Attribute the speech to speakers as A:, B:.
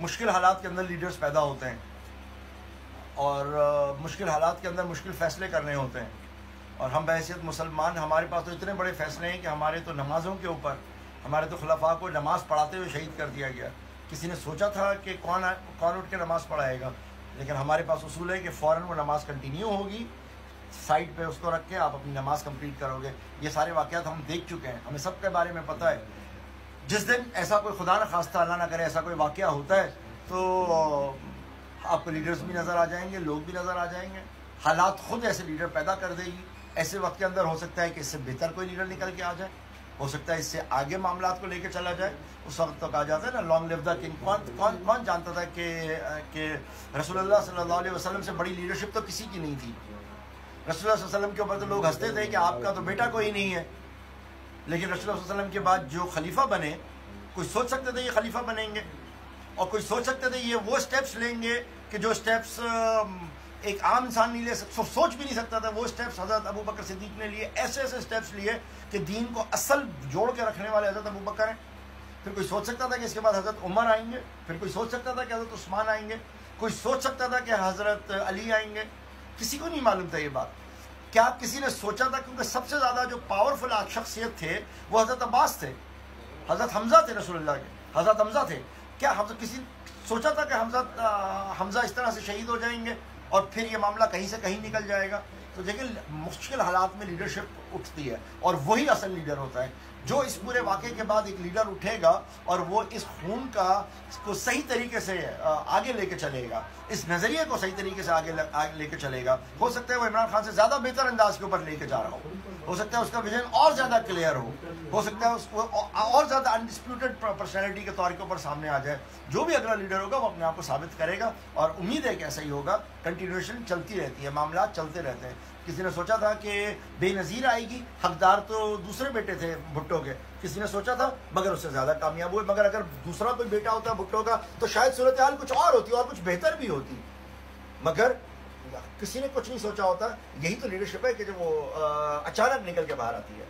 A: मुश्किल हालात के अंदर लीडर्स पैदा होते हैं और मुश्किल हालात के अंदर मुश्किल फ़ैसले करने होते हैं। और हम बहैसियत मुसलमान, हमारे पास तो इतने बड़े फ़ैसले हैं कि हमारे तो नमाज़ों के ऊपर, हमारे तो खुलफा को नमाज़ पढ़ाते हुए शहीद कर दिया गया। किसी ने सोचा था कि कौन उठ के नमाज़ पढ़ाएगा, लेकिन हमारे पास उसूल है कि फ़ौरन वो नमाज़ कंटिन्यू होगी, साइड पे उसको रख के आप अपनी नमाज़ कंप्लीट करोगे। ये सारे वाक़यात हम देख चुके हैं, हमें सब के बारे में पता है। जिस दिन ऐसा कोई खुदा न खास्ता अल्लाह ना करे ऐसा कोई वाक़या होता है तो आपको लीडर्स भी नज़र आ जाएंगे, लोग भी नज़र आ जाएंगे, हालात खुद ऐसे लीडर पैदा कर देगी। ऐसे वक्त के अंदर हो सकता है कि इससे बेहतर कोई लीडर निकल के आ जाए, हो सकता है इससे आगे मामलात को लेकर चला जाए। उस वक्त तो कहा जाता है ना, लॉन्ग लिव द किंग। कौन जानता था कि रसूलुल्लाह सल्लल्लाहु अलैहि वसल्लम से बड़ी लीडरशिप तो किसी की नहीं थी। रसूलुल्लाह सल्लल्लाहु अलैहि वसल्लम के ऊपर तो लोग हंसते थे कि आपका तो बेटा कोई नहीं है, लेकिन रसूलुल्लाह सल्लल्लाहु अलैहि वसल्लम के बाद जो खलीफा बने, कोई सोच सकते थे ये खलीफा बनेंगे, और कोई सोच सकते थे ये वो स्टेप्स लेंगे कि जो स्टेप्स एक आम इंसान नहीं ले सकता, सोच भी नहीं सकता था। वो स्टेप्स हज़रत अबू बकर सिद्दीक ने लिए, ऐसे ऐसे स्टेप्स लिए कि दीन को असल जोड़ के रखने वाले हज़रत अबू बकर हैं। फिर कोई सोच सकता था कि इसके बाद हज़रत उमर आएंगे, फिर कोई सोच सकता था कि हज़रत उस्मान आएंगे, कोई सोच सकता था कि हज़रत अली आएंगे। किसी को नहीं मालूम था ये बात। क्या किसी ने सोचा था? क्योंकि सबसे ज़्यादा जो पावरफुल शख्सियत थे वो हज़रत अब्बास थे, हज़रत हमज़ा थे, रसूलुल्लाह के हज़रत हमज़ा थे। क्या हम किसी सोचा था कि हमज़ा इस तरह से शहीद हो जाएंगे और फिर ये मामला कहीं से कहीं निकल जाएगा? तो देखिए, मुश्किल हालात में लीडरशिप उठती है और वही असल लीडर होता है जो इस पूरे वाक़े के बाद एक लीडर उठेगा और वो इस खून को सही तरीके से आगे लेके चलेगा, इस नज़रिए को सही तरीके से आगे लेके चलेगा। हो सकता है वो इमरान खान से ज़्यादा बेहतर अंदाज के ऊपर लेके जा रहा हो सकता है उसका विजन और ज़्यादा क्लियर हो सकता है उसको और ज़्यादा अनडिस्प्यूटेड पर्सनैलिटी के तौर के ऊपर सामने आ जाए। जो भी अगला लीडर होगा वो अपने आप को साबित करेगा और उम्मीद है कि ऐसा ही होगा। कंटिन्यूएशन चलती रहती है, मामला चलते रहते हैं। किसी ने सोचा था कि बेनज़ीर आएगी, हकदार तो दूसरे बेटे थे भुट्टो के, किसी ने सोचा था, मगर उससे ज़्यादा कामयाब हुए। मगर अगर दूसरा कोई बेटा होता भुट्टो का तो शायद सूरत हाल कुछ और होती और कुछ बेहतर भी होती, मगर किसी ने कुछ नहीं सोचा होता। यही तो लीडरशिप है कि जो वो अचानक निकल के बाहर आती है।